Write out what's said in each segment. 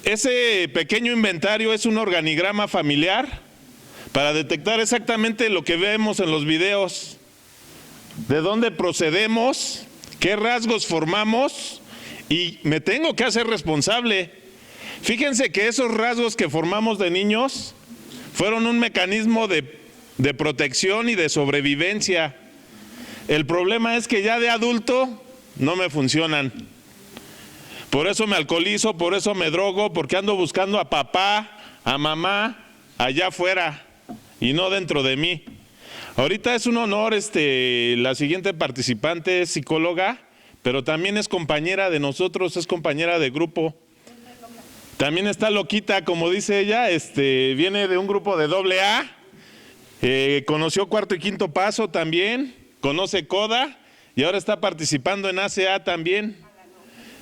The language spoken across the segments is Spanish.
Ese pequeño inventario es un organigrama familiar para detectar exactamente lo que vemos en los videos, de dónde procedemos, qué rasgos formamos, y me tengo que hacer responsable. Fíjense que esos rasgos que formamos de niños fueron un mecanismo de protección y de sobrevivencia. El problema es que ya de adulto no me funcionan. Por eso me alcoholizo, por eso me drogo, porque ando buscando a papá, a mamá, allá afuera y no dentro de mí. Ahorita es un honor, la siguiente participante es psicóloga, pero también es compañera de nosotros, es compañera de grupo. También está loquita, como dice ella, viene de un grupo de AA, conoció Cuarto y Quinto Paso también, conoce CODA y ahora está participando en ACA también.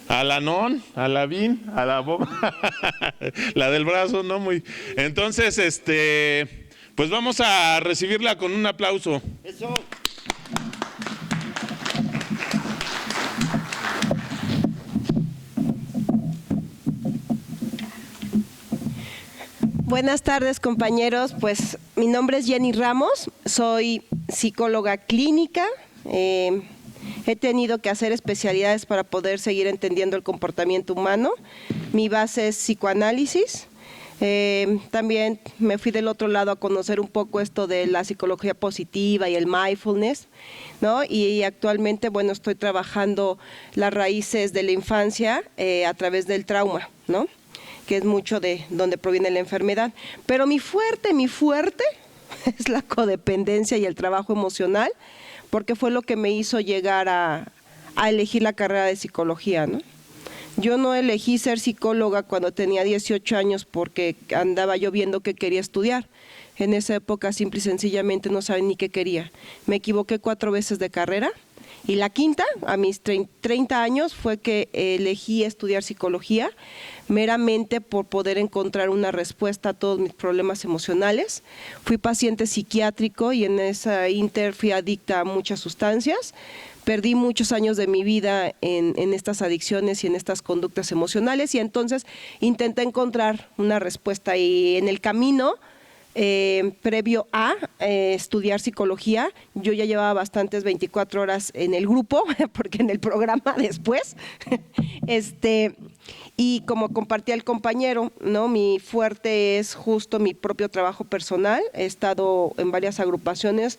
Alanón, Alavín, Alabó, la del brazo, no muy. Entonces, pues vamos a recibirla con un aplauso. Eso. Buenas tardes, compañeros. Pues mi nombre es Jenny Ramos, soy psicóloga clínica. He tenido que hacer especialidades para poder seguir entendiendo el comportamiento humano. Mi base es psicoanálisis. También me fui del otro lado a conocer un poco esto de la psicología positiva y el mindfulness, ¿no? Y actualmente, bueno, estoy trabajando las raíces de la infancia a través del trauma, ¿no? Que es mucho de donde proviene la enfermedad. Pero mi fuerte es la codependencia y el trabajo emocional, porque fue lo que me hizo llegar a elegir la carrera de psicología, ¿no? Yo no elegí ser psicóloga cuando tenía 18 años porque andaba yo viendo qué quería estudiar. En esa época simple y sencillamente no sabía ni qué quería. Me equivoqué 4 veces de carrera y la quinta, a mis 30 años, fue que elegí estudiar psicología meramente por poder encontrar una respuesta a todos mis problemas emocionales. Fui paciente psiquiátrico y en esa inter fui adicta a muchas sustancias. Perdí muchos años de mi vida en estas adicciones y en estas conductas emocionales y entonces intenté encontrar una respuesta y en el camino previo a estudiar psicología, yo ya llevaba bastantes 24 horas en el grupo, porque en el programa después, y como compartía el compañero, ¿no? Mi fuerte es justo mi propio trabajo personal. He estado en varias agrupaciones,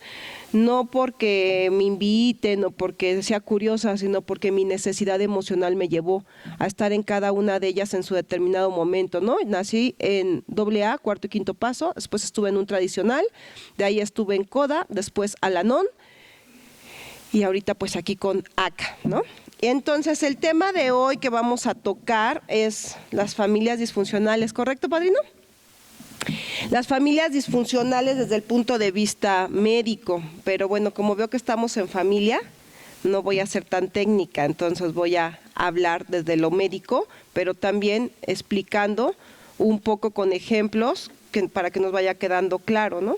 no porque me inviten o porque sea curiosa, sino porque mi necesidad emocional me llevó a estar en cada una de ellas en su determinado momento, ¿no? Nací en AA, Cuarto y Quinto Paso, después estuve en un tradicional, de ahí estuve en CODA, después Alanón y ahorita pues aquí con ACA, ¿no? Entonces el tema de hoy que vamos a tocar es las familias disfuncionales, ¿correcto, padrino? Las familias disfuncionales desde el punto de vista médico, pero bueno, como veo que estamos en familia, no voy a ser tan técnica, entonces voy a hablar desde lo médico, pero también explicando un poco con ejemplos para que nos vaya quedando claro, ¿no?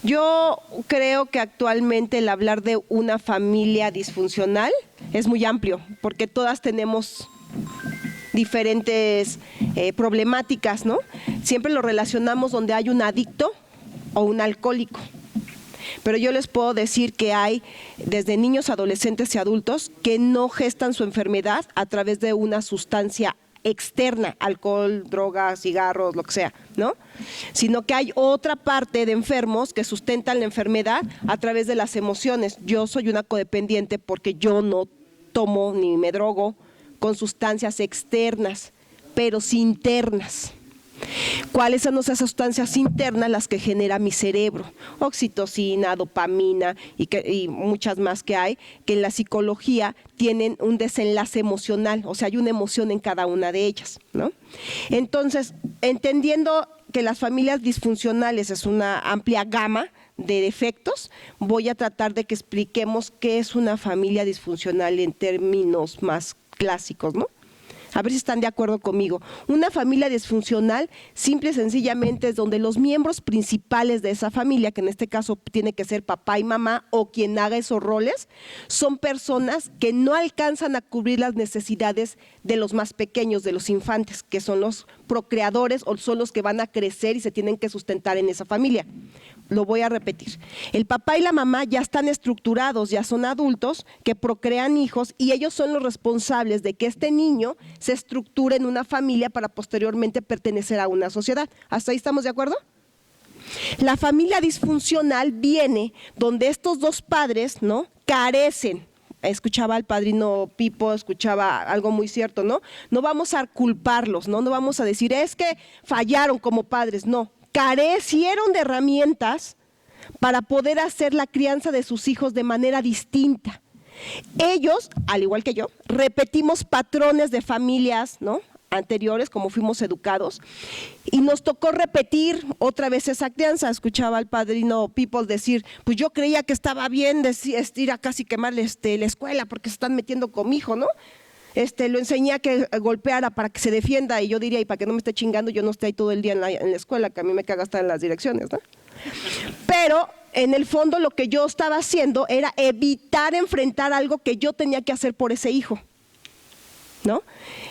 Yo creo que actualmente el hablar de una familia disfuncional es muy amplio, porque todas tenemos diferentes problemáticas, ¿no? Siempre lo relacionamos donde hay un adicto o un alcohólico. Pero yo les puedo decir que hay desde niños, adolescentes y adultos que no gestan su enfermedad a través de una sustancia externa, alcohol, drogas, cigarros, lo que sea, ¿no? Sino que hay otra parte de enfermos que sustentan la enfermedad a través de las emociones. Yo soy una codependiente porque yo no tomo ni me drogo con sustancias externas, pero sí internas. ¿Cuáles son esas sustancias internas? Las que genera mi cerebro, oxitocina, dopamina y muchas más que hay, que en la psicología tienen un desenlace emocional, o sea, hay una emoción en cada una de ellas, ¿no? Entonces, entendiendo que las familias disfuncionales es una amplia gama de defectos, voy a tratar de que expliquemos qué es una familia disfuncional en términos más clásicos, ¿no? A ver si están de acuerdo conmigo. Una familia disfuncional simple y sencillamente es donde los miembros principales de esa familia, que en este caso tiene que ser papá y mamá o quien haga esos roles, son personas que no alcanzan a cubrir las necesidades de los más pequeños, de los infantes, que son los procreadores o son los que van a crecer y se tienen que sustentar en esa familia. Lo voy a repetir. El papá y la mamá ya están estructurados, ya son adultos que procrean hijos y ellos son los responsables de que este niño se estructure en una familia para posteriormente pertenecer a una sociedad. ¿Hasta ahí estamos de acuerdo? La familia disfuncional viene donde estos dos padres, ¿no?, carecen. Escuchaba al padrino Pipo, escuchaba algo muy cierto, ¿no? No vamos a culparlos, ¿no? No vamos a decir, es que fallaron como padres, no. Carecieron de herramientas para poder hacer la crianza de sus hijos de manera distinta. Ellos, al igual que yo, repetimos patrones de familias, ¿no?, anteriores, como fuimos educados, y nos tocó repetir otra vez esa crianza. Escuchaba al padrino People decir, pues yo creía que estaba bien ir a casi quemar la escuela porque se están metiendo con mi hijo, ¿no? Lo enseñé a que golpeara para que se defienda, y yo diría, y para que no me esté chingando, yo no esté ahí todo el día en la escuela, que a mí me caga estar en las direcciones, ¿no? Pero en el fondo lo que yo estaba haciendo era evitar enfrentar algo que yo tenía que hacer por ese hijo, ¿no?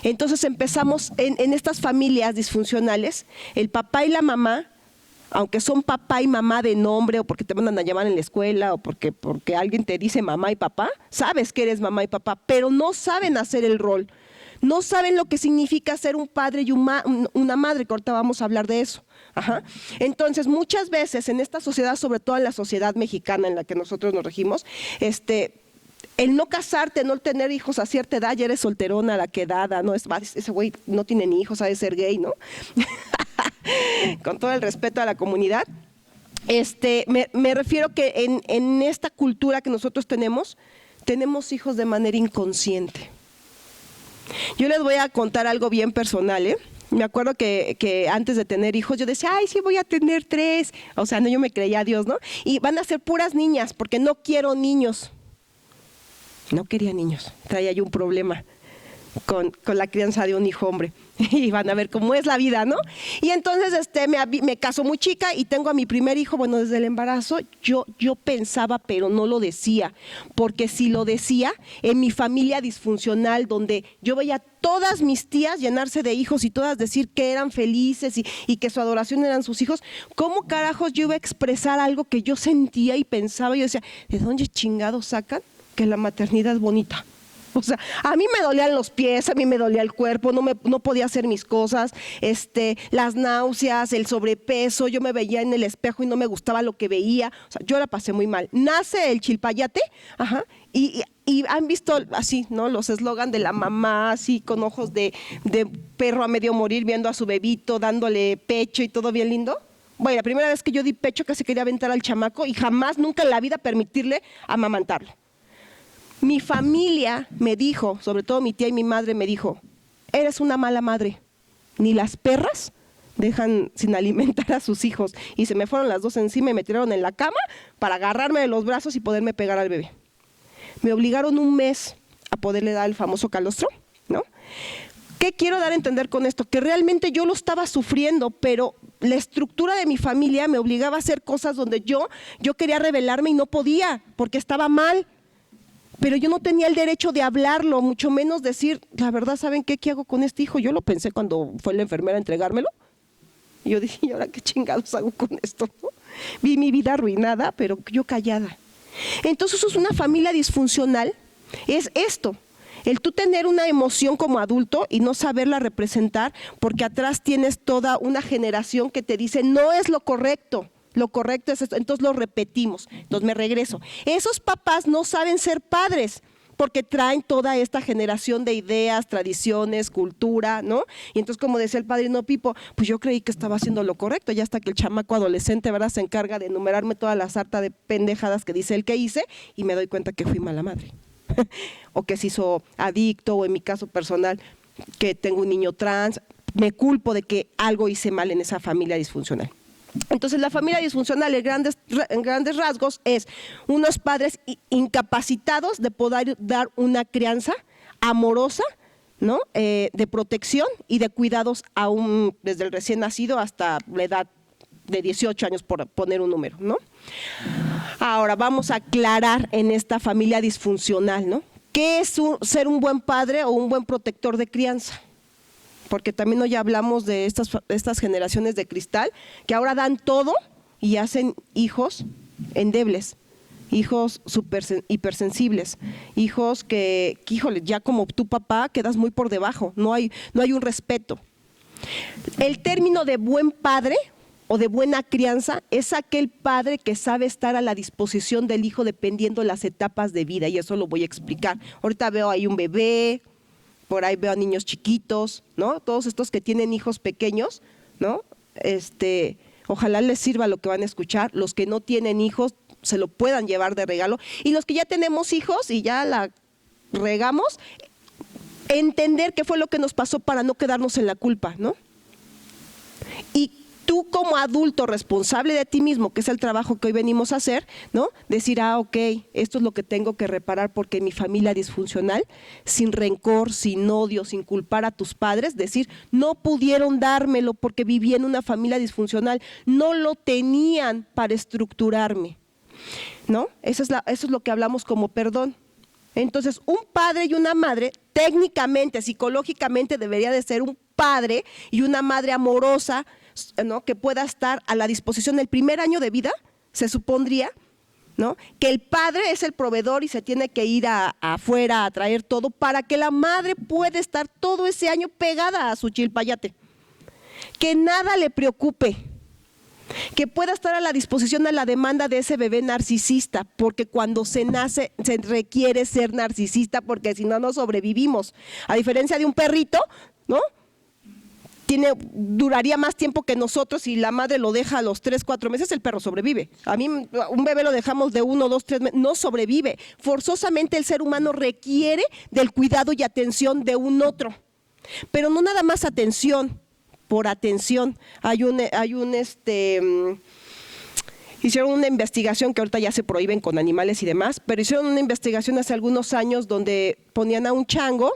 Entonces empezamos en estas familias disfuncionales, el papá y la mamá, aunque son papá y mamá de nombre o porque te mandan a llamar en la escuela o porque alguien te dice mamá y papá, sabes que eres mamá y papá, pero no saben hacer el rol, no saben lo que significa ser un padre y una madre, que ahorita vamos a hablar de eso. Ajá. Entonces muchas veces en esta sociedad, sobre todo en la sociedad mexicana en la que nosotros nos regimos, el no casarte, no tener hijos a cierta edad, ya eres solterona, la quedada, ¿no? Ese güey no tiene ni hijos, ha de ser gay, ¿no? Con todo el respeto a la comunidad. Me refiero que en esta cultura que nosotros tenemos hijos de manera inconsciente. Yo les voy a contar algo bien personal, ¿eh? Me acuerdo que antes de tener hijos yo decía, ay, sí voy a tener 3. O sea, no, yo me creía a Dios, ¿no? Y van a ser puras niñas porque no quiero niños. No quería niños, traía yo un problema con la crianza de un hijo hombre. Y van a ver cómo es la vida, ¿no? Y entonces me caso muy chica y tengo a mi primer hijo. Bueno, desde el embarazo yo pensaba, pero no lo decía, porque si lo decía, en mi familia disfuncional, donde yo veía a todas mis tías llenarse de hijos y todas decir que eran felices y que su adoración eran sus hijos, ¿cómo carajos yo iba a expresar algo que yo sentía y pensaba? Yo decía, ¿de dónde chingados sacan que la maternidad es bonita? O sea, a mí me dolían los pies, a mí me dolía el cuerpo, no podía hacer mis cosas, las náuseas, el sobrepeso, yo me veía en el espejo y no me gustaba lo que veía, o sea, yo la pasé muy mal. Nace el chilpayate, ajá, y han visto así, ¿no?, los eslogan de la mamá, así con ojos de perro a medio morir, viendo a su bebito, dándole pecho y todo bien lindo. Bueno, la primera vez que yo di pecho casi quería aventar al chamaco y jamás, nunca en la vida permitirle amamantarlo. Mi familia me dijo, sobre todo mi tía y mi madre me dijo, eres una mala madre, ni las perras dejan sin alimentar a sus hijos. Y se me fueron las dos encima y me tiraron en la cama para agarrarme de los brazos y poderme pegar al bebé. Me obligaron un mes a poderle dar el famoso calostro, ¿no? ¿Qué quiero dar a entender con esto? Que realmente yo lo estaba sufriendo, pero la estructura de mi familia me obligaba a hacer cosas donde yo quería rebelarme y no podía, porque estaba mal. Pero yo no tenía el derecho de hablarlo, mucho menos decir, la verdad, ¿saben qué hago con este hijo? Yo lo pensé cuando fue la enfermera a entregármelo. Y yo dije, ¿y ahora qué chingados hago con esto? ¿No? Vi mi vida arruinada, pero yo callada. Entonces, eso es una familia disfuncional, es esto. El tú tener una emoción como adulto y no saberla representar, porque atrás tienes toda una generación que te dice, no es lo correcto. Lo correcto es esto, entonces lo repetimos. Entonces me regreso. Esos papás no saben ser padres porque traen toda esta generación de ideas, tradiciones, cultura, ¿no? Y entonces, como decía el padrino Pipo, pues yo creí que estaba haciendo lo correcto, ya hasta que el chamaco adolescente, ¿verdad?, se encarga de enumerarme toda la sarta de pendejadas que dice él que hice y me doy cuenta que fui mala madre. O que se hizo adicto, o en mi caso personal, que tengo un niño trans, me culpo de que algo hice mal en esa familia disfuncional. Entonces, la familia disfuncional en grandes rasgos es unos padres incapacitados de poder dar una crianza amorosa ¿no? De protección y de cuidados aún desde el recién nacido hasta la edad de 18 años, por poner un número, ¿no? Ahora vamos a aclarar en esta familia disfuncional, ¿no? ¿Qué es ser un buen padre o un buen protector de crianza? Porque también hoy hablamos de estas generaciones de cristal que ahora dan todo y hacen hijos endebles, hijos hipersensibles, hijos que, híjole, ya como tu papá quedas muy por debajo, no hay un respeto. El término de buen padre o de buena crianza es aquel padre que sabe estar a la disposición del hijo dependiendo de las etapas de vida, y eso lo voy a explicar. Ahorita veo ahí un bebé, por ahí veo a niños chiquitos, ¿no? Todos estos que tienen hijos pequeños, ¿no? Ojalá les sirva lo que van a escuchar. Los que no tienen hijos se lo puedan llevar de regalo, y los que ya tenemos hijos y ya la regamos, entender qué fue lo que nos pasó para no quedarnos en la culpa, ¿no? Y tú como adulto responsable de ti mismo, que es el trabajo que hoy venimos a hacer, ¿no? Decir, ok, esto es lo que tengo que reparar porque mi familia disfuncional, sin rencor, sin odio, sin culpar a tus padres, decir, no pudieron dármelo porque viví en una familia disfuncional, no lo tenían para estructurarme, ¿no? Eso es lo que hablamos como perdón. Entonces, un padre y una madre, técnicamente, psicológicamente, debería de ser un padre y una madre amorosa, ¿no? Que pueda estar a la disposición del primer año de vida, se supondría, ¿no? Que el padre es el proveedor y se tiene que ir afuera a traer todo para que la madre pueda estar todo ese año pegada a su chilpayate, que nada le preocupe, que pueda estar a la disposición a la demanda de ese bebé narcisista, porque cuando se nace se requiere ser narcisista, porque si no, no sobrevivimos. A diferencia de un perrito, ¿no? Duraría más tiempo que nosotros. Si la madre lo deja a los 3, 4 meses, el perro sobrevive. A mí, un bebé lo dejamos de 1, 2, 3 meses, no sobrevive. Forzosamente el ser humano requiere del cuidado y atención de un otro. Pero no nada más atención, por atención. Hicieron una investigación que ahorita ya se prohíben con animales y demás, pero hicieron una investigación hace algunos años donde ponían a un chango,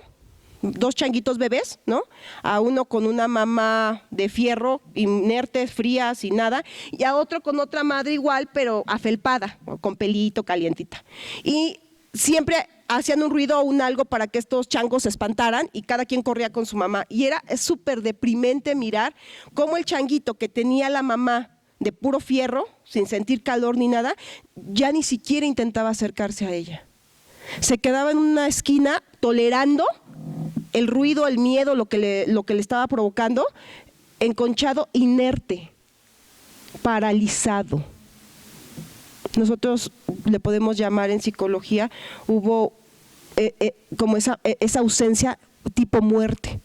2 changuitos bebés, ¿no? A uno con una mamá de fierro, inerte, fría, sin nada, y a otro con otra madre igual, pero afelpada, con pelito, calientita. Y siempre hacían un ruido o un algo para que estos changos se espantaran y cada quien corría con su mamá. Y era súper deprimente mirar cómo el changuito que tenía la mamá de puro fierro, sin sentir calor ni nada, ya ni siquiera intentaba acercarse a ella. Se quedaba en una esquina tolerando el ruido, el miedo, lo que le estaba provocando, enconchado, inerte, paralizado. Nosotros le podemos llamar en psicología, hubo como esa ausencia tipo muerte,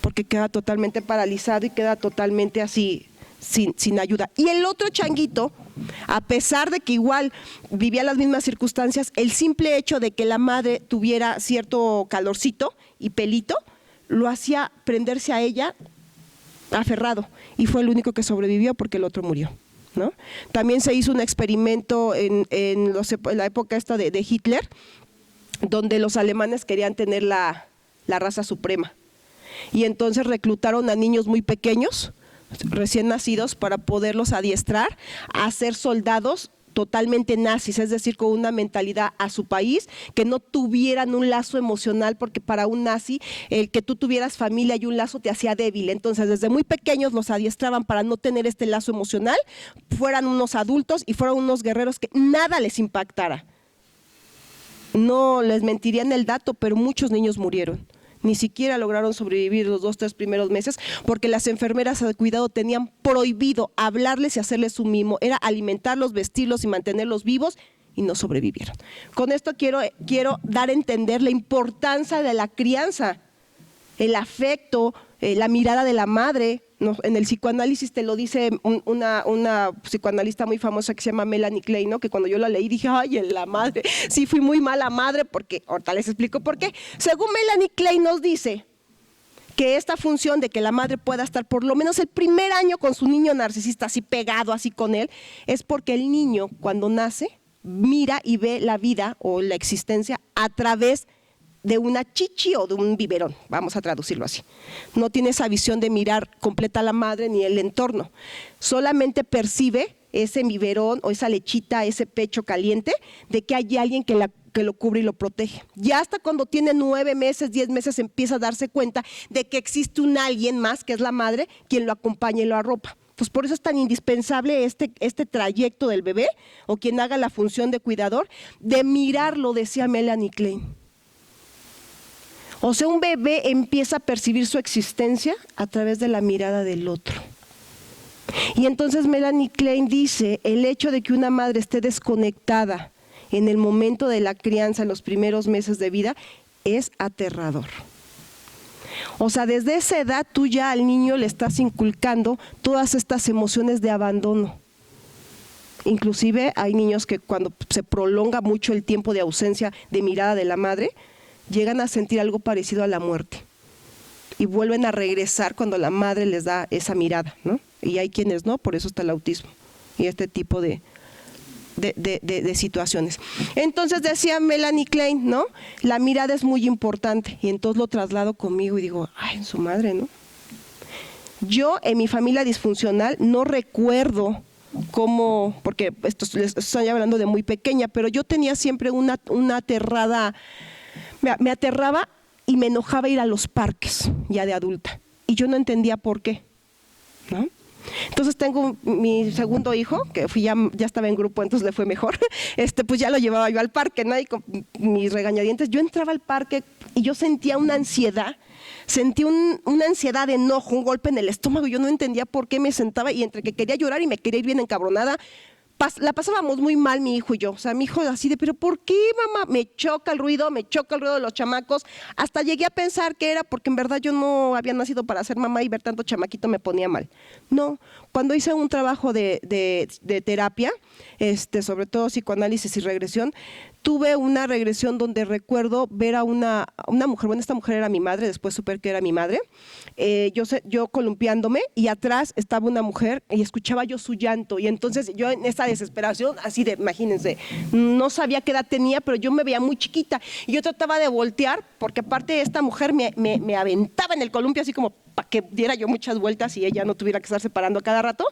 porque queda totalmente paralizado y queda totalmente así, sin ayuda. Y el otro changuito, a pesar de que igual vivía las mismas circunstancias, el simple hecho de que la madre tuviera cierto calorcito y pelito, lo hacía prenderse a ella aferrado, y fue el único que sobrevivió porque el otro murió, ¿no? También se hizo un experimento en la época esta de Hitler, donde los alemanes querían tener la raza suprema, y entonces reclutaron a niños muy pequeños, recién nacidos, para poderlos adiestrar a ser soldados totalmente nazis, es decir, con una mentalidad a su país, que no tuvieran un lazo emocional, porque para un nazi el que tú tuvieras familia y un lazo te hacía débil. Entonces desde muy pequeños los adiestraban para no tener este lazo emocional, fueran unos adultos y fueran unos guerreros que nada les impactara. No les mentirían el dato, pero muchos niños murieron. Ni siquiera lograron sobrevivir los 2, 3 primeros meses, porque las enfermeras de cuidado tenían prohibido hablarles y hacerles un mimo. Era alimentarlos, vestirlos y mantenerlos vivos, y no sobrevivieron. Con esto quiero dar a entender la importancia de la crianza, el afecto, la mirada de la madre. En el psicoanálisis te lo dice una psicoanalista muy famosa que se llama Melanie Klein, ¿no? Que cuando yo la leí dije, ay, en la madre, sí fui muy mala madre, porque ahorita les explico por qué. Según Melanie Klein nos dice que esta función de que la madre pueda estar por lo menos el primer año con su niño narcisista, así pegado, así con él, es porque el niño cuando nace mira y ve la vida o la existencia a través de una chichi o de un biberón, vamos a traducirlo así. No tiene esa visión de mirar completa a la madre ni el entorno. Solamente percibe ese biberón o esa lechita, ese pecho caliente, de que hay alguien que lo cubre y lo protege. Ya hasta cuando tiene 9 meses, 10 meses, empieza a darse cuenta de que existe un alguien más, que es la madre, quien lo acompaña y lo arropa. Entonces, por eso es tan indispensable este trayecto del bebé, o quien haga la función de cuidador, de mirarlo, decía Melanie Klein. O sea, un bebé empieza a percibir su existencia a través de la mirada del otro. Y entonces Melanie Klein dice, el hecho de que una madre esté desconectada en el momento de la crianza, en los primeros meses de vida, es aterrador. O sea, desde esa edad tú ya al niño le estás inculcando todas estas emociones de abandono. Inclusive hay niños que cuando se prolonga mucho el tiempo de ausencia de mirada de la madre, llegan a sentir algo parecido a la muerte y vuelven a regresar cuando la madre les da esa mirada, ¿no? Y hay quienes no, por eso está el autismo y este tipo de situaciones. Entonces decía Melanie Klein, ¿no? La mirada es muy importante, y entonces lo traslado conmigo y digo, ay, en su madre, ¿no? Yo en mi familia disfuncional no recuerdo cómo, porque esto les estoy hablando de muy pequeña, pero yo tenía siempre una aterrada. Me aterraba y me enojaba ir a los parques ya de adulta, y yo no entendía por qué, ¿no? Entonces tengo mi segundo hijo, que ya estaba en grupo, entonces le fue mejor, pues ya lo llevaba yo al parque, ¿no? Y con mis regañadientes, yo entraba al parque y yo sentía una ansiedad, una ansiedad de enojo, un golpe en el estómago, yo no entendía por qué me sentaba, y entre que quería llorar y me quería ir bien encabronada, la pasábamos muy mal mi hijo y yo. O sea, mi hijo así de, ¿pero por qué, mamá? Me choca el ruido de los chamacos. Hasta llegué a pensar que era porque en verdad yo no había nacido para ser mamá, y ver tanto chamaquito me ponía mal. No, cuando hice un trabajo de terapia, sobre todo psicoanálisis y regresión, tuve una regresión donde recuerdo ver a una mujer. Bueno, esta mujer era mi madre, después supe que era mi madre. Yo columpiándome, y atrás estaba una mujer y escuchaba yo su llanto, y entonces yo en esa desesperación, así de, imagínense, no sabía qué edad tenía, pero yo me veía muy chiquita, y yo trataba de voltear, porque aparte esta mujer me aventaba en el columpio así como para que diera yo muchas vueltas y ella no tuviera que estar separando a cada rato,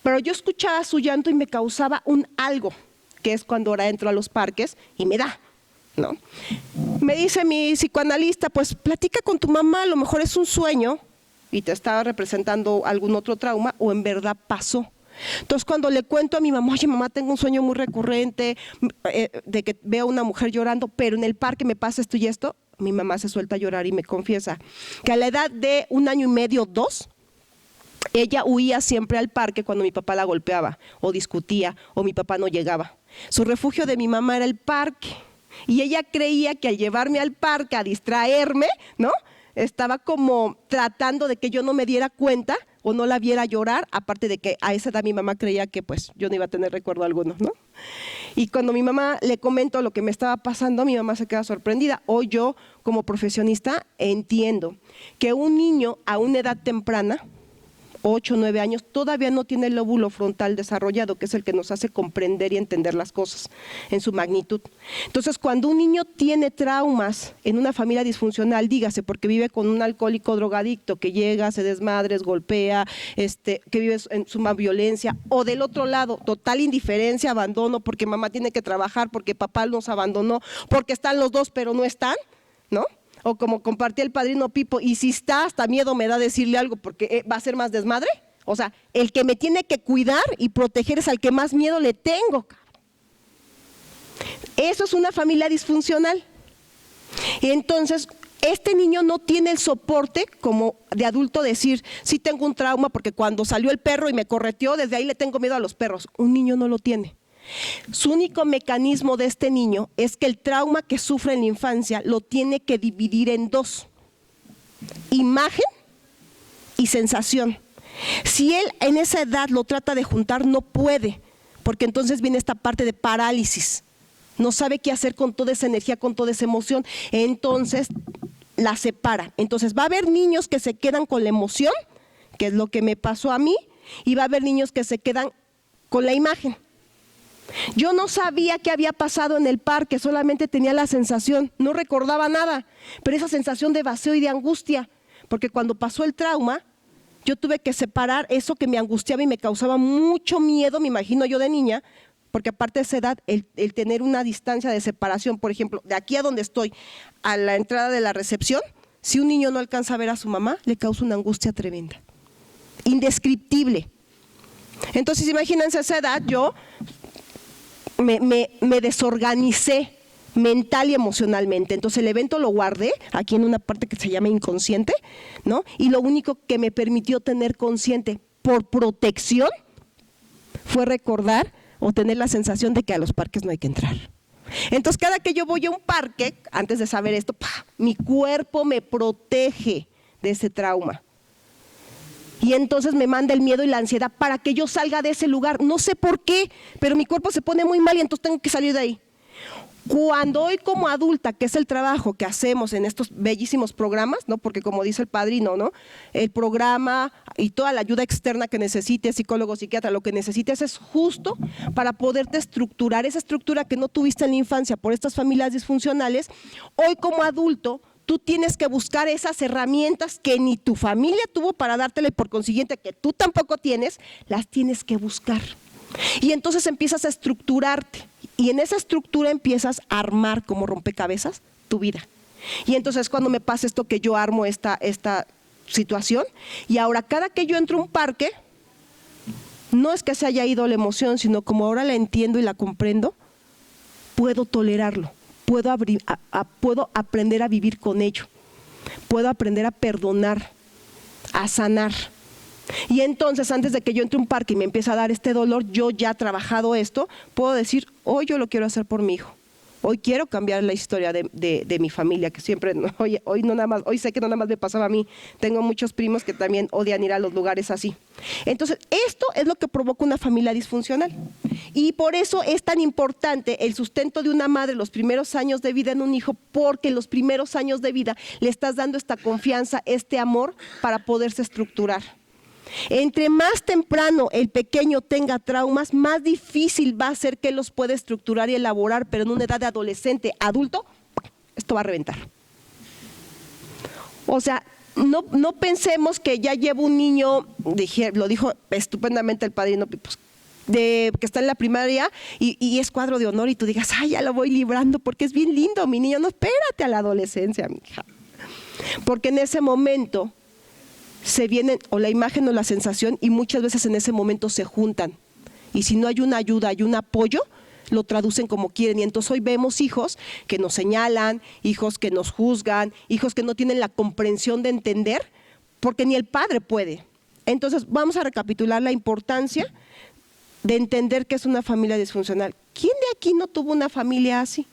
pero yo escuchaba su llanto y me causaba un algo, que es cuando ahora entro a los parques y me da, ¿no? Me dice mi psicoanalista, pues platica con tu mamá, a lo mejor es un sueño y te está representando algún otro trauma, o en verdad pasó. Entonces, cuando le cuento a mi mamá, oye, mamá, tengo un sueño muy recurrente de que veo a una mujer llorando, pero en el parque me pasa esto y esto, mi mamá se suelta a llorar y me confiesa que a la edad de 1 año y medio, 2, ella huía siempre al parque cuando mi papá la golpeaba o discutía o mi papá no llegaba. Su refugio de mi mamá era el parque, y ella creía que al llevarme al parque a distraerme, ¿no?, estaba como tratando de que yo no me diera cuenta o no la viera llorar, aparte de que a esa edad mi mamá creía que pues yo no iba a tener recuerdo alguno, ¿no? Y cuando mi mamá le comento lo que me estaba pasando, mi mamá se queda sorprendida. Hoy yo, como profesionista, entiendo que un niño a una edad temprana, 8 o 9 años, todavía no tiene el lóbulo frontal desarrollado, que es el que nos hace comprender y entender las cosas en su magnitud. Entonces, cuando un niño tiene traumas en una familia disfuncional, dígase porque vive con un alcohólico drogadicto que llega, se desmadres, golpea, que vive en suma violencia, o del otro lado, total indiferencia, abandono, porque mamá tiene que trabajar, porque papá nos abandonó, porque están los dos pero no están, ¿no? O como compartía el padrino Pipo, y si está, hasta miedo me da decirle algo porque va a ser más desmadre. O sea, el que me tiene que cuidar y proteger es al que más miedo le tengo. Eso es una familia disfuncional. Y entonces, este niño no tiene el soporte como de adulto decir, sí tengo un trauma porque cuando salió el perro y me correteó, desde ahí le tengo miedo a los perros. Un niño no lo tiene. Su único mecanismo de este niño es que el trauma que sufre en la infancia lo tiene que dividir en 2: imagen y sensación. Si él en esa edad lo trata de juntar, no puede, porque entonces viene esta parte de parálisis. No sabe qué hacer con toda esa energía, con toda esa emoción, entonces la separa. Entonces va a haber niños que se quedan con la emoción, que es lo que me pasó a mí, y va a haber niños que se quedan con la imagen. Yo no sabía qué había pasado en el parque, solamente tenía la sensación, no recordaba nada, pero esa sensación de vacío y de angustia, porque cuando pasó el trauma, yo tuve que separar eso que me angustiaba y me causaba mucho miedo, me imagino yo de niña, porque aparte de esa edad, el tener una distancia de separación, por ejemplo, de aquí a donde estoy, a la entrada de la recepción, si un niño no alcanza a ver a su mamá, le causa una angustia tremenda, indescriptible. Entonces, imagínense a esa edad, yo me desorganicé mental y emocionalmente. Entonces el evento lo guardé aquí en una parte que se llama inconsciente, ¿no? Y lo único que me permitió tener consciente por protección fue recordar o tener la sensación de que a los parques no hay que entrar. Entonces cada que yo voy a un parque, antes de saber esto, mi cuerpo me protege de ese trauma. Y entonces me manda el miedo y la ansiedad para que yo salga de ese lugar. No sé por qué, pero mi cuerpo se pone muy mal y entonces tengo que salir de ahí. Cuando hoy como adulta, que es el trabajo que hacemos en estos bellísimos programas, ¿no? Porque como dice el padrino, ¿no? El programa y toda la ayuda externa que necesites, psicólogo, psiquiatra, lo que necesites es justo para poderte estructurar esa estructura que no tuviste en la infancia por estas familias disfuncionales. Hoy como adulto, tú tienes que buscar esas herramientas que ni tu familia tuvo para dártela y por consiguiente que tú tampoco tienes, las tienes que buscar. Y entonces empiezas a estructurarte y en esa estructura empiezas a armar como rompecabezas tu vida. Y entonces cuando me pasa esto que yo armo esta situación y ahora cada que yo entro a un parque, no es que se haya ido la emoción, sino como ahora la entiendo y la comprendo, puedo tolerarlo. Puedo aprender a vivir con ello, puedo aprender a perdonar, a sanar. Y entonces antes de que yo entre a un parque y me empiece a dar este dolor, yo ya he trabajado esto, puedo decir, hoy yo lo quiero hacer por mi hijo. Hoy quiero cambiar la historia de mi familia, que siempre, hoy no nada más, hoy sé que no nada más me pasaba a mí, tengo muchos primos que también odian ir a los lugares así. Entonces, esto es lo que provoca una familia disfuncional. Y por eso es tan importante el sustento de una madre los primeros años de vida en un hijo, porque en los primeros años de vida le estás dando esta confianza, este amor para poderse estructurar. Entre más temprano el pequeño tenga traumas, más difícil va a ser que él los pueda estructurar y elaborar, pero en una edad de adolescente, adulto, esto va a reventar. O sea, no pensemos que ya llevo un niño, lo dijo estupendamente el padrino, pues, que está en la primaria y es cuadro de honor y tú digas, ay, ya lo voy librando porque es bien lindo mi niño. No, espérate a la adolescencia, mi hija. Porque en ese momento se vienen o la imagen o la sensación y muchas veces en ese momento se juntan y si no hay una ayuda y un apoyo lo traducen como quieren y entonces hoy vemos hijos que nos señalan, hijos que nos juzgan, hijos que no tienen la comprensión de entender porque ni el padre puede. Entonces vamos a recapitular la importancia de entender que es una familia disfuncional. ¿Quién de aquí no tuvo una familia así?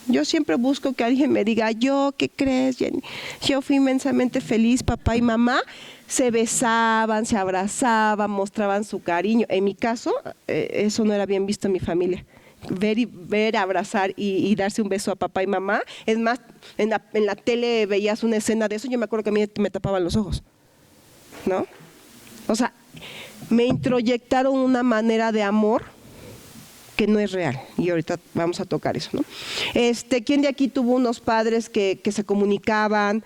Yo siempre busco que alguien me diga, yo, ¿qué crees, Jenny? Yo fui inmensamente feliz, papá y mamá se besaban, se abrazaban, mostraban su cariño. En mi caso, eso no era bien visto en mi familia. Ver, abrazar y darse un beso a papá y mamá. Es más, en la tele veías una escena de eso, yo me acuerdo que a mí me tapaban los ojos, ¿no? O sea, me introyectaron una manera de amor que no es real, y ahorita vamos a tocar eso, ¿no? ¿Quién de aquí tuvo unos padres que se comunicaban,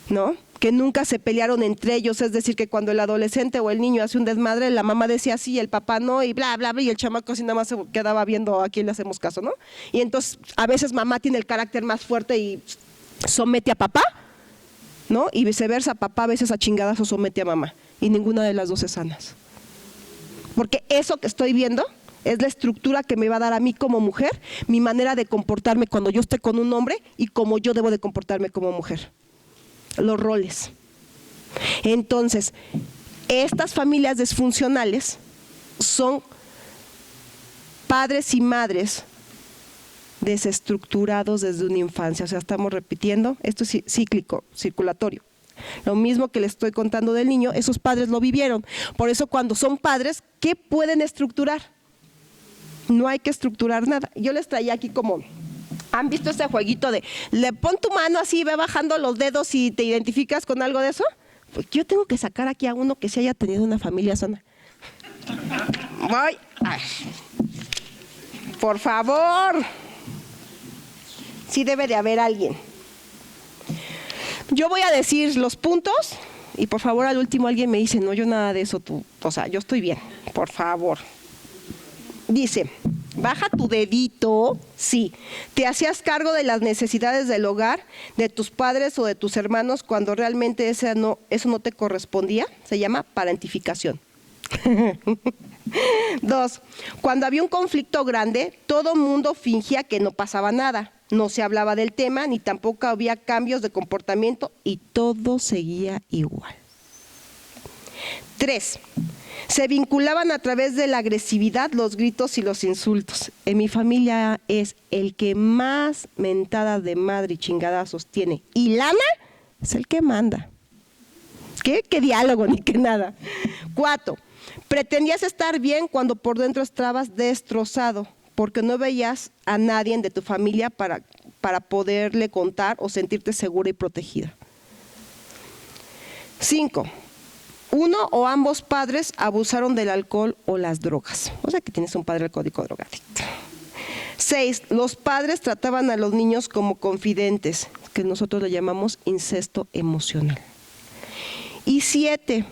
¿no? Que nunca se pelearon entre ellos, es decir, que cuando el adolescente o el niño hace un desmadre, la mamá decía sí, el papá no, y bla, bla, bla, y el chamaco así nada más se quedaba viendo a quién le hacemos caso, ¿no? Y entonces, a veces mamá tiene el carácter más fuerte y somete a papá, ¿no? Y viceversa, papá a veces a chingadas o somete a mamá, y ninguna de las dos es sanas. Porque eso que estoy viendo es la estructura que me va a dar a mí como mujer, mi manera de comportarme cuando yo esté con un hombre y cómo yo debo de comportarme como mujer. Los roles. Entonces, estas familias disfuncionales son padres y madres desestructurados desde una infancia. O sea, estamos repitiendo, esto es cíclico, circulatorio. Lo mismo que les estoy contando del niño, esos padres lo vivieron. Por eso cuando son padres, ¿qué pueden estructurar? No hay que estructurar nada. Yo les traía aquí como, ¿han visto ese jueguito de le pon tu mano así, ve bajando los dedos y te identificas con algo de eso? Pues yo tengo que sacar aquí a uno que sí haya tenido una familia sana. Voy. Ay. Por favor. Sí debe de haber alguien. Yo voy a decir los puntos y por favor al último alguien me dice, no, yo nada de eso, tú, o sea, yo estoy bien, por favor. Dice, baja tu dedito, sí. ¿Te hacías cargo de las necesidades del hogar, de tus padres o de tus hermanos cuando realmente eso no te correspondía? Se llama parentificación. 2. Cuando había un conflicto grande, todo mundo fingía que no pasaba nada. No se hablaba del tema, ni tampoco había cambios de comportamiento y todo seguía igual. 3. Se vinculaban a través de la agresividad, los gritos y los insultos. En mi familia es el que más mentadas de madre y chingadazos tiene. Y lana es el que manda. ¿Qué diálogo ni qué nada? 4. Pretendías estar bien cuando por dentro estabas destrozado, porque no veías a nadie de tu familia para poderle contar o sentirte segura y protegida. 5. Uno o ambos padres abusaron del alcohol o las drogas. O sea que tienes un padre alcohólico drogadicto. 6. Los padres trataban a los niños como confidentes, que nosotros le llamamos incesto emocional. Y 7,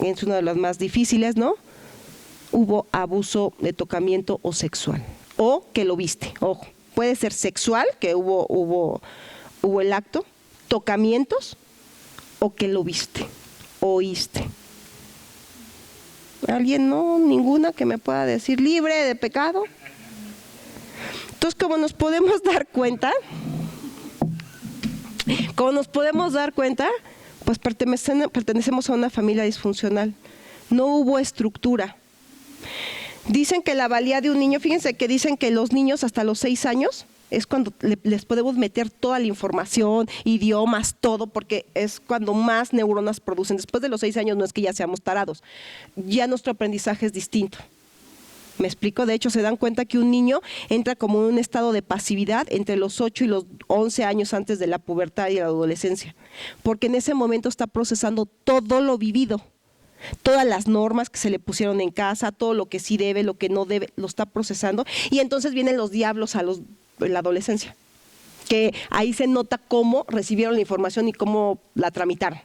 es una de las más difíciles, ¿no? Hubo abuso de tocamiento o sexual. O que lo viste, ojo. Puede ser sexual, que hubo el acto, tocamientos, o que lo viste, oíste. ¿Alguien no? ¿Ninguna que me pueda decir libre de pecado? Entonces, como nos podemos dar cuenta, pues pertenecemos a una familia disfuncional. No hubo estructura. Dicen que la valía de un niño, fíjense que dicen que los niños hasta los 6 años es cuando les podemos meter toda la información, idiomas, todo, porque es cuando más neuronas producen. Después de los 6 años no es que ya seamos tarados, ya nuestro aprendizaje es distinto. ¿Me explico? De hecho, se dan cuenta que un niño entra como en un estado de pasividad entre los 8 y los 11 años antes de la pubertad y la adolescencia, porque en ese momento está procesando todo lo vivido. Todas las normas que se le pusieron en casa, todo lo que sí debe, lo que no debe, lo está procesando. Y entonces vienen los diablos en la adolescencia, que ahí se nota cómo recibieron la información y cómo la tramitaron.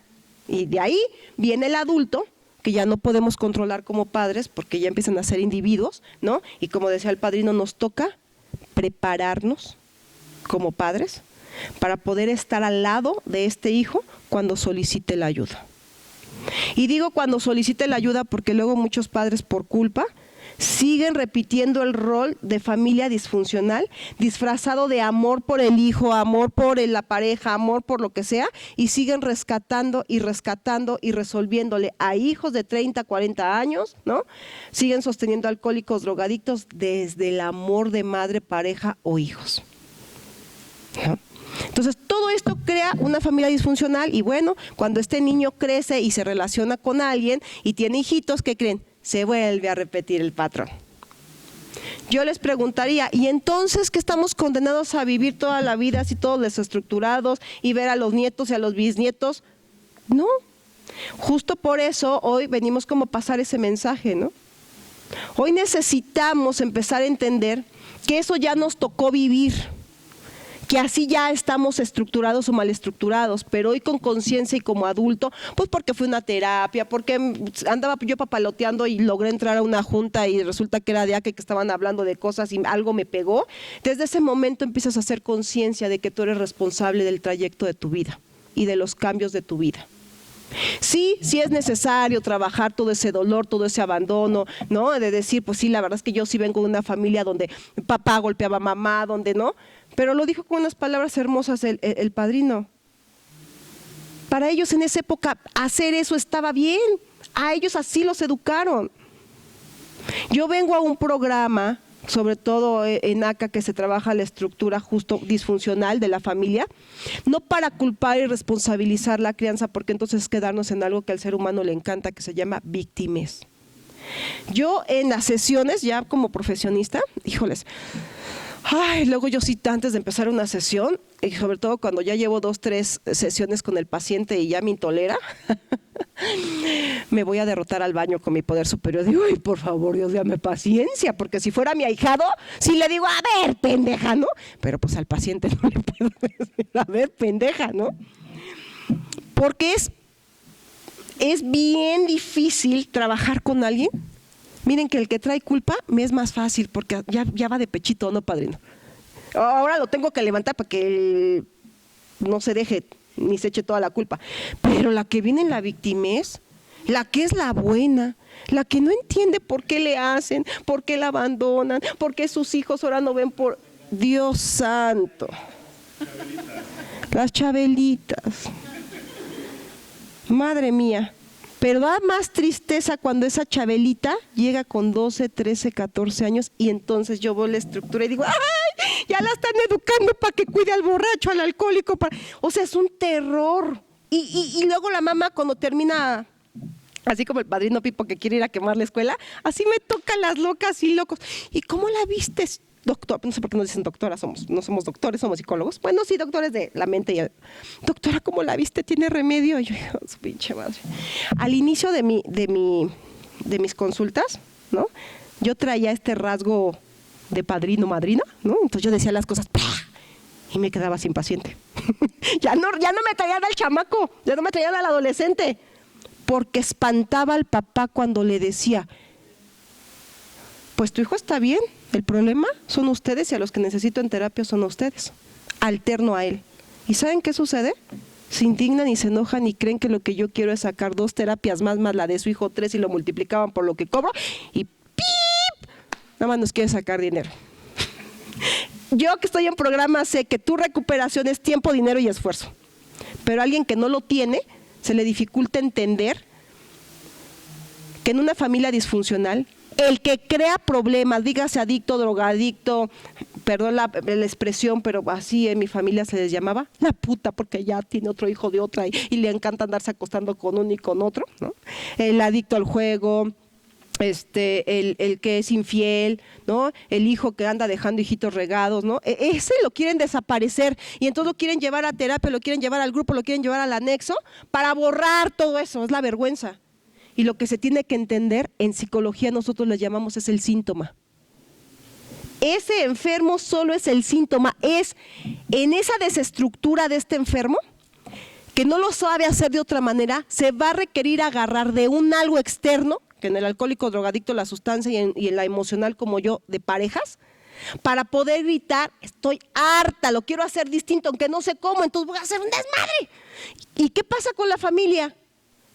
Y de ahí viene el adulto, que ya no podemos controlar como padres porque ya empiezan a ser individuos, ¿no? Y como decía el padrino, nos toca prepararnos como padres para poder estar al lado de este hijo cuando solicite la ayuda. Y digo cuando solicite la ayuda porque luego muchos padres por culpa siguen repitiendo el rol de familia disfuncional disfrazado de amor por el hijo, amor por la pareja, amor por lo que sea, y siguen rescatando y resolviéndole a hijos de 30, 40 años, ¿no? Siguen sosteniendo alcohólicos, drogadictos desde el amor de madre, pareja o hijos, ¿no? Entonces, todo esto crea una familia disfuncional y bueno, cuando este niño crece y se relaciona con alguien y tiene hijitos, ¿qué creen? Se vuelve a repetir el patrón. Yo les preguntaría, ¿y entonces qué estamos condenados a vivir toda la vida así todos desestructurados y ver a los nietos y a los bisnietos? No, justo por eso hoy venimos como a pasar ese mensaje, ¿no? Hoy necesitamos empezar a entender que eso ya nos tocó vivir, que así ya estamos estructurados o mal estructurados, pero hoy con conciencia y como adulto, pues porque fue una terapia, porque andaba yo papaloteando y logré entrar a una junta y resulta que era de acá que estaban hablando de cosas y algo me pegó. Desde ese momento empiezas a hacer conciencia de que tú eres responsable del trayecto de tu vida y de los cambios de tu vida. Sí es necesario trabajar todo ese dolor, todo ese abandono, ¿no? De decir, pues sí, la verdad es que yo sí vengo de una familia donde papá golpeaba a mamá, donde no. Pero lo dijo con unas palabras hermosas el padrino. Para ellos en esa época hacer eso estaba bien. A ellos así los educaron. Yo vengo a un programa, sobre todo en ACA, que se trabaja la estructura justo disfuncional de la familia, no para culpar y responsabilizar la crianza, porque entonces quedarnos en algo que al ser humano le encanta, que se llama víctimas. Yo en las sesiones, ya como profesionista, híjoles, luego yo sí antes de empezar una sesión, y sobre todo cuando ya llevo 2, 3 sesiones con el paciente y ya me intolera, Me voy a derrotar al baño con mi poder superior. Digo, ay, por favor, Dios, dame paciencia, porque si fuera mi ahijado, sí le digo, a ver, pendeja, ¿no? Pero pues al paciente no le puedo decir, a ver, pendeja, ¿no? Porque es bien difícil trabajar con alguien. Miren que el que trae culpa me es más fácil, porque ya va de pechito, ¿no, padrino? Ahora lo tengo que levantar para que no se deje ni se eche toda la culpa. Pero la que viene en la victimez, la que es la buena, la que no entiende por qué le hacen, por qué la abandonan, por qué sus hijos ahora no ven por... Dios santo. Las chabelitas. Madre mía. Pero da más tristeza cuando esa chabelita llega con 12, 13, 14 años y entonces yo veo la estructura y digo, ¡ay! Ya la están educando para que cuide al borracho, al alcohólico. O sea, es un terror. Y luego la mamá cuando termina, así como el padrino Pipo que quiere ir a quemar la escuela, así me tocan las locas y locos. ¿Y cómo la viste, doctor? No sé por qué nos dicen doctora, no somos doctores, somos psicólogos. Bueno, sí, doctores de la mente. Doctora, ¿cómo la viste? ¿Tiene remedio? Y yo, su pinche madre. Al inicio de mis consultas, ¿no? Yo traía este rasgo de padrino, madrina, ¿no? Entonces yo decía las cosas, ¡pah! Y me quedaba sin paciente. ya no me traían al chamaco, ya no me traían al adolescente, porque espantaba al papá cuando le decía, pues tu hijo está bien, el problema son ustedes y a los que necesito en terapia son ustedes. Alterno a él. ¿Y saben qué sucede? Se indignan y se enojan y creen que lo que yo quiero es sacar 2 terapias más la de su hijo 3 y lo multiplicaban por lo que cobro y ¡pip! Nada más nos quiere sacar dinero. Yo que estoy en programa sé que tu recuperación es tiempo, dinero y esfuerzo. Pero a alguien que no lo tiene, se le dificulta entender que en una familia disfuncional, el que crea problemas, dígase adicto, drogadicto, perdón la expresión, pero así en mi familia se les llamaba, la puta, porque ya tiene otro hijo de otra y le encanta andarse acostando con uno y con otro, ¿no? El adicto al juego, el que es infiel, ¿no? El hijo que anda dejando hijitos regados, ¿no? Ese lo quieren desaparecer y entonces lo quieren llevar a terapia, lo quieren llevar al grupo, lo quieren llevar al anexo para borrar todo eso, es la vergüenza. Y lo que se tiene que entender, en psicología nosotros le llamamos es el síntoma. Ese enfermo solo es el síntoma, es en esa desestructura de este enfermo, que no lo sabe hacer de otra manera, se va a requerir agarrar de un algo externo, que en el alcohólico, drogadicto, la sustancia y en la emocional como yo, de parejas, para poder gritar, estoy harta, lo quiero hacer distinto, aunque no sé cómo, entonces voy a hacer un desmadre. ¿Y qué pasa con la familia?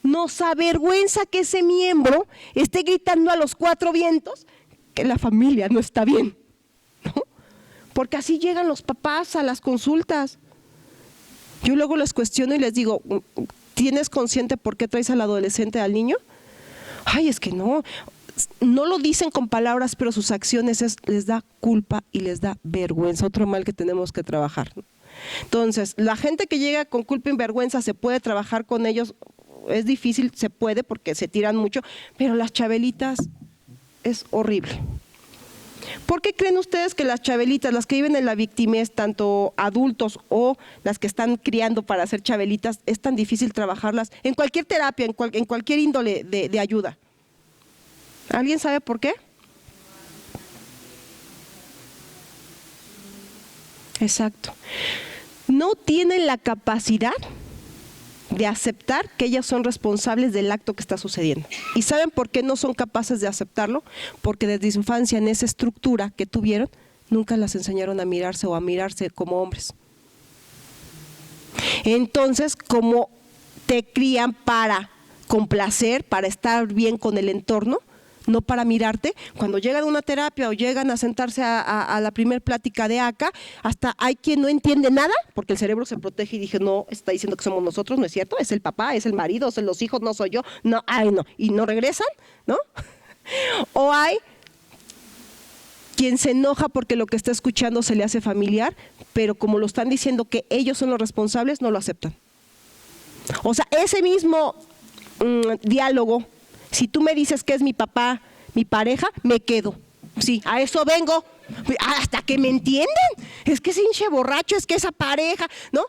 Nos avergüenza que ese miembro esté gritando a los 4 vientos que la familia no está bien, ¿no? Porque así llegan los papás a las consultas. Yo luego les cuestiono y les digo, ¿tienes consciente por qué traes al adolescente al niño? Ay, es que no lo dicen con palabras, pero sus acciones les da culpa y les da vergüenza, otro mal que tenemos que trabajar, ¿no? Entonces, la gente que llega con culpa y vergüenza, ¿se puede trabajar con ellos? Es difícil, se puede porque se tiran mucho, pero las chabelitas es horrible. ¿Por qué creen ustedes que las chabelitas, las que viven en la victimez, tanto adultos o las que están criando para ser chabelitas, es tan difícil trabajarlas en cualquier terapia, en cualquier índole de ayuda? ¿Alguien sabe por qué? Exacto. No tienen la capacidad de aceptar que ellas son responsables del acto que está sucediendo. ¿Y saben por qué no son capaces de aceptarlo? Porque desde su infancia, en esa estructura que tuvieron, nunca las enseñaron a mirarse o a mirarse como hombres. Entonces, como te crían para complacer, para estar bien con el entorno, no para mirarte, cuando llegan a una terapia o llegan a sentarse a la primer plática de ACA, hasta hay quien no entiende nada, porque el cerebro se protege y dije, no, está diciendo que somos nosotros, no es cierto, es el papá, es el marido, son los hijos, no soy yo, no, ay no, y no regresan, ¿no? O hay quien se enoja porque lo que está escuchando se le hace familiar, pero como lo están diciendo que ellos son los responsables, no lo aceptan. O sea, ese mismo diálogo, si tú me dices que es mi papá, mi pareja, me quedo. Sí, a eso vengo. Hasta que me entienden. Es que ese hinche borracho, es que esa pareja, ¿no?